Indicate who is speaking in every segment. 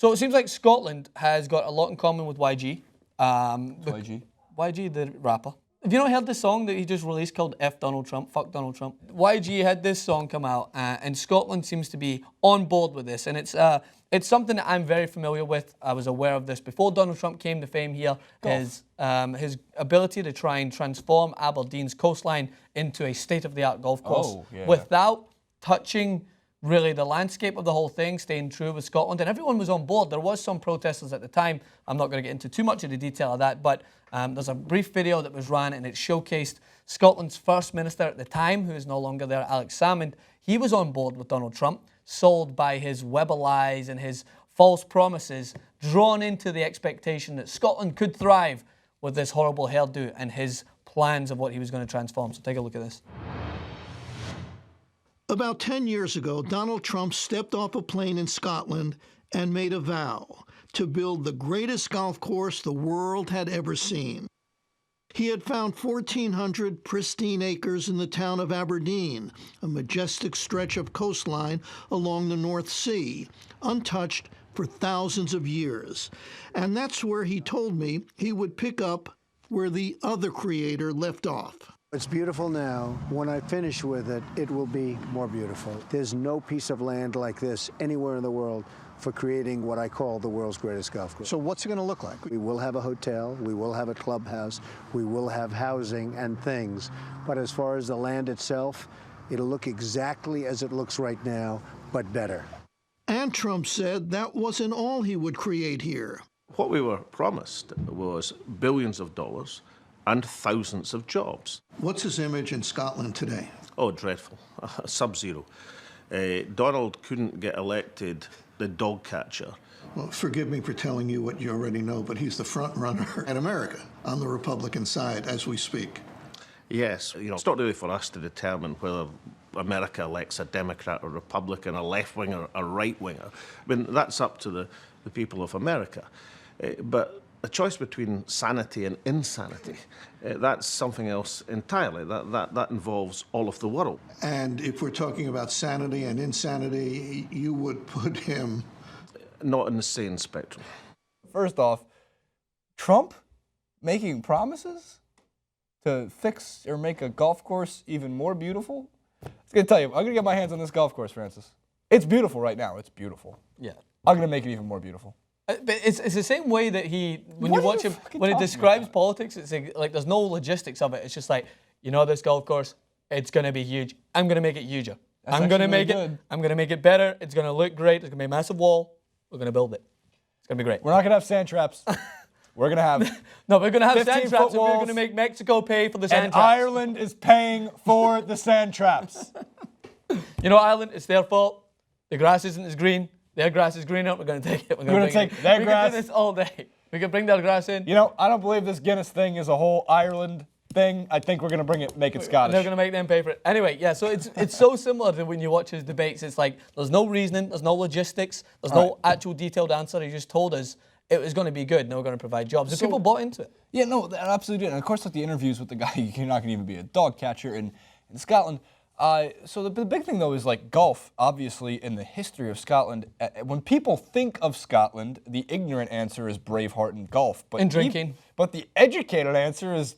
Speaker 1: So it seems like Scotland has got a lot in common with YG.
Speaker 2: YG?
Speaker 1: YG, the rapper. Have you not heard the song that he just released called F Donald Trump, Fuck Donald Trump? YG had this song come out, and Scotland seems to be on board with this, and it's something that I'm very familiar with. I was aware of this before Donald Trump came to fame here. His ability to try and transform Aberdeen's coastline into a state-of-the-art golf course without touching really the landscape of the whole thing, staying true with Scotland, and everyone was on board. There was some protesters at the time. I'm not going to get into too much of the detail of that, but there's a brief video that was ran, and it showcased Scotland's First Minister at the time, who is no longer there, Alex Salmond. He was on board with Donald Trump, sold by his Webber lies and his false promises, drawn into the expectation that Scotland could thrive with this horrible hairdo and his plans of what he was going to transform. So take a look at this.
Speaker 3: About 10 years ago, Donald Trump stepped off a plane in Scotland and made a vow to build the greatest golf course the world had ever seen. He had found 1,400 pristine acres in the town of Aberdeen, a majestic stretch of coastline along the North Sea, untouched for thousands of years. And that's where he told me he would pick up where the other creator left off.
Speaker 4: It's beautiful now. When I finish with it, it will be more beautiful. There's no piece of land like this anywhere in the world for creating what I call the world's greatest golf course.
Speaker 5: So what's it going to look like?
Speaker 4: We will have a hotel, we will have a clubhouse, we will have housing and things. But as far as the land itself, it'll look exactly as it looks right now, but better.
Speaker 3: And Trump said that wasn't all he would create here.
Speaker 6: What we were promised was billions of dollars and thousands of jobs.
Speaker 3: What's his image in Scotland today?
Speaker 6: Oh, dreadful. Sub-zero. Donald couldn't get elected the dog catcher.
Speaker 3: Well, forgive me for telling you what you already know, but he's the front runner in America on the Republican side as we speak.
Speaker 6: Yes, it's not really for us to determine whether America elects a Democrat or Republican, a left-winger, a right-winger. I mean, that's up to the people of America. But a choice between sanity and insanity, that's something else entirely. That involves all of the world.
Speaker 3: And if we're talking about sanity and insanity, you would put him...
Speaker 6: Not in the sane spectrum.
Speaker 2: First off, Trump making promises to fix or make a golf course even more beautiful? I was going to tell you, I'm going to get my hands on this golf course, Francis. It's beautiful right now. It's beautiful.
Speaker 1: Yeah.
Speaker 2: I'm going to make it even more beautiful.
Speaker 1: But it's the same way that when you watch him, when he describes politics, it's like there's no logistics of it. It's just like, this golf course, it's going to be huge. I'm going to make it huger. I'm going to make it better. It's going to look great. There's going to be a massive wall. We're going to build it. It's going to be great.
Speaker 2: We're not going to have sand traps. We're going to have
Speaker 1: No, we're going to have sand traps, and we're
Speaker 2: walls,
Speaker 1: going to make Mexico pay for the sand
Speaker 2: and
Speaker 1: traps.
Speaker 2: Ireland is paying for the sand traps.
Speaker 1: Ireland, it's their fault. The grass isn't as green. Their grass is greener. We're going to take it. We're going to take
Speaker 2: their grass.
Speaker 1: We can do this all day. We can bring their grass in.
Speaker 2: I don't believe this Guinness thing is a whole Ireland thing. I think we're going to make it Scottish.
Speaker 1: They're going to make them pay for it. Anyway, yeah, so it's so similar to when you watch his debates. It's like there's no reasoning, there's no logistics, there's no actual detailed answer. He just told us it was going to be good and they were going to provide jobs. So people bought into it.
Speaker 2: Yeah, no, they absolutely did. And of course, like the interviews with the guy, you're not going to even be a dog catcher in Scotland. So the big thing, though, is like golf, obviously, in the history of Scotland. When people think of Scotland, the ignorant answer is Braveheart and golf.
Speaker 1: And drinking.
Speaker 2: But the educated answer is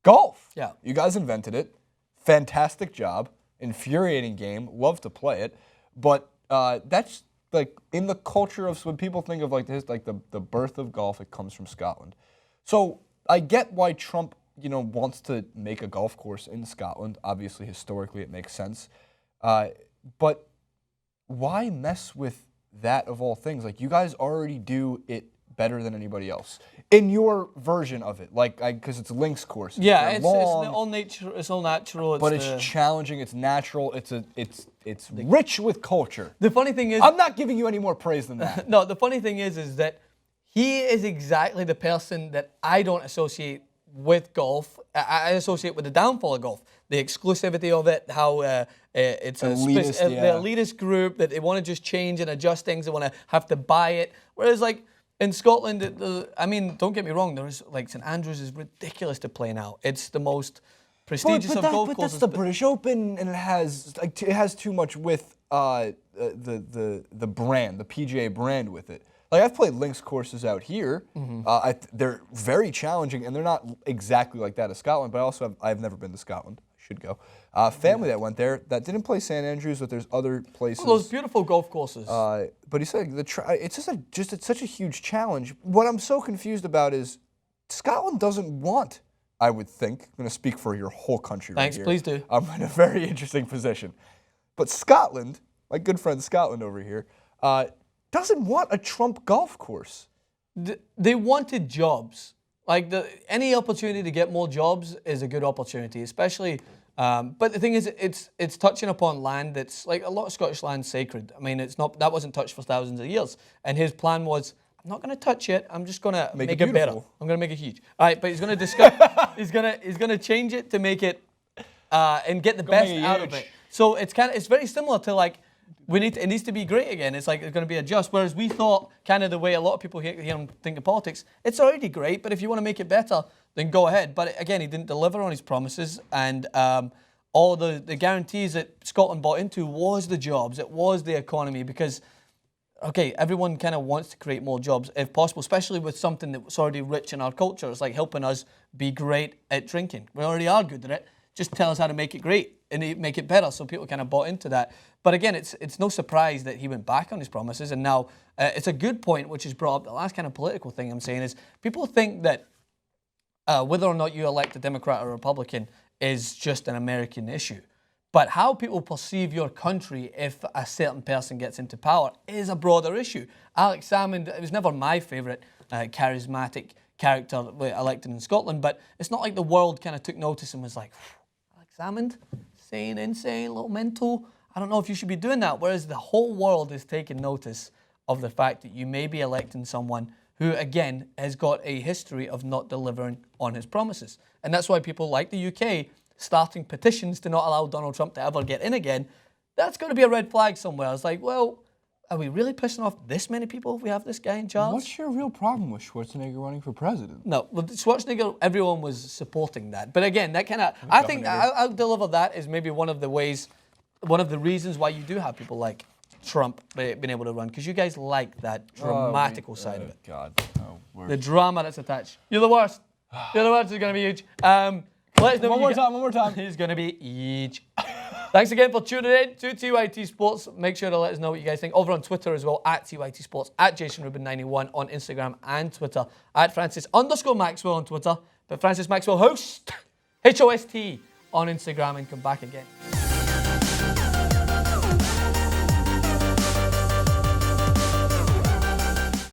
Speaker 2: golf.
Speaker 1: Yeah.
Speaker 2: You guys invented it. Fantastic job. Infuriating game. Love to play it. But that's like in the culture of when people think of like the birth of golf, it comes from Scotland. So I get why Trump wants to make a golf course in Scotland. Obviously, historically, it makes sense. But why mess with that of all things? Like, you guys already do it better than anybody else in your version of it. Like, because it's links course.
Speaker 1: Yeah, it's all nature. It's all natural.
Speaker 2: But it's challenging. It's natural. It's rich with culture.
Speaker 1: The funny thing is,
Speaker 2: I'm not giving you any more praise than that.
Speaker 1: No, the funny thing is that he is exactly the person that I don't associate with golf. I associate with the downfall of golf, the exclusivity of it, how it's the elitist group that they want to just change and adjust things. They want to have to buy it. Whereas like in Scotland, don't get me wrong, there's like St Andrews is ridiculous to play now. It's the most prestigious of golf courses.
Speaker 2: But that's the British Open, and it has too much with the brand, the PGA brand with it. Like, I've played links courses out here. They're very challenging, and they're not exactly like that of Scotland, but I've never been to Scotland. I should go. Family that went there that didn't play St. Andrews, but there's other places.
Speaker 1: Those beautiful golf courses.
Speaker 2: But he said it's it's such a huge challenge. What I'm so confused about is Scotland doesn't want, I would think, I'm going to speak for your whole country right
Speaker 1: Thanks,
Speaker 2: here.
Speaker 1: please do.
Speaker 2: I'm in a very interesting position. But Scotland, my good friend Scotland over here, doesn't want a Trump golf course.
Speaker 1: They wanted jobs. Like any opportunity to get more jobs is a good opportunity, especially. But the thing is, it's touching upon land that's like a lot of Scottish land's sacred. I mean, that wasn't touched for thousands of years. And his plan was, I'm not going to touch it. I'm just going to make it better. I'm going to make it huge. All right, but he's going to discuss. he's going to change it to make it and get the best out of it. So it's very similar to like. It needs to be great again. It's like it's going to be a just. Whereas we thought, kind of the way a lot of people hear and think of politics, it's already great, but if you want to make it better, then go ahead. But again, he didn't deliver on his promises, and all the guarantees that Scotland bought into was the jobs, it was the economy, because, okay, everyone kind of wants to create more jobs if possible, especially with something that's already rich in our culture. It's like helping us be great at drinking. We already are good at it. Just tell us how to make it great and make it better, so people kind of bought into that. But again, it's no surprise that he went back on his promises, and now it's a good point, which is brought up. The last kind of political thing I'm saying is people think that whether or not you elect a Democrat or a Republican is just an American issue. But how people perceive your country if a certain person gets into power is a broader issue. Alex Salmond, it was never my favourite charismatic character elected in Scotland, but it's not like the world kind of took notice and was like, Alex Salmond, insane, a little mental. I don't know if you should be doing that. Whereas the whole world is taking notice of the fact that you may be electing someone who, again, has got a history of not delivering on his promises. And that's why people like the UK starting petitions to not allow Donald Trump to ever get in again. That's going to be a red flag somewhere. It's like, well, are we really pissing off this many people if we have this guy in charge?
Speaker 2: What's your real problem with Schwarzenegger running for president?
Speaker 1: No, with Schwarzenegger, everyone was supporting that. But again, that kind of, I think I'll deliver that as maybe one of the reasons why you do have people like Trump being able to run, because you guys like that dramatical side of it.
Speaker 2: God,
Speaker 1: the drama that's attached. You're the worst. You're the worst. It's going to be huge. Let us know
Speaker 2: one more time.
Speaker 1: It's going to be huge. Thanks again for tuning in to TYT Sports. Make sure to let us know what you guys think over on Twitter as well, at TYT Sports, at JasonRubin91 on Instagram and Twitter, at Francis_Maxwell on Twitter, but Francis Maxwell Host, HOST on Instagram, and come back again.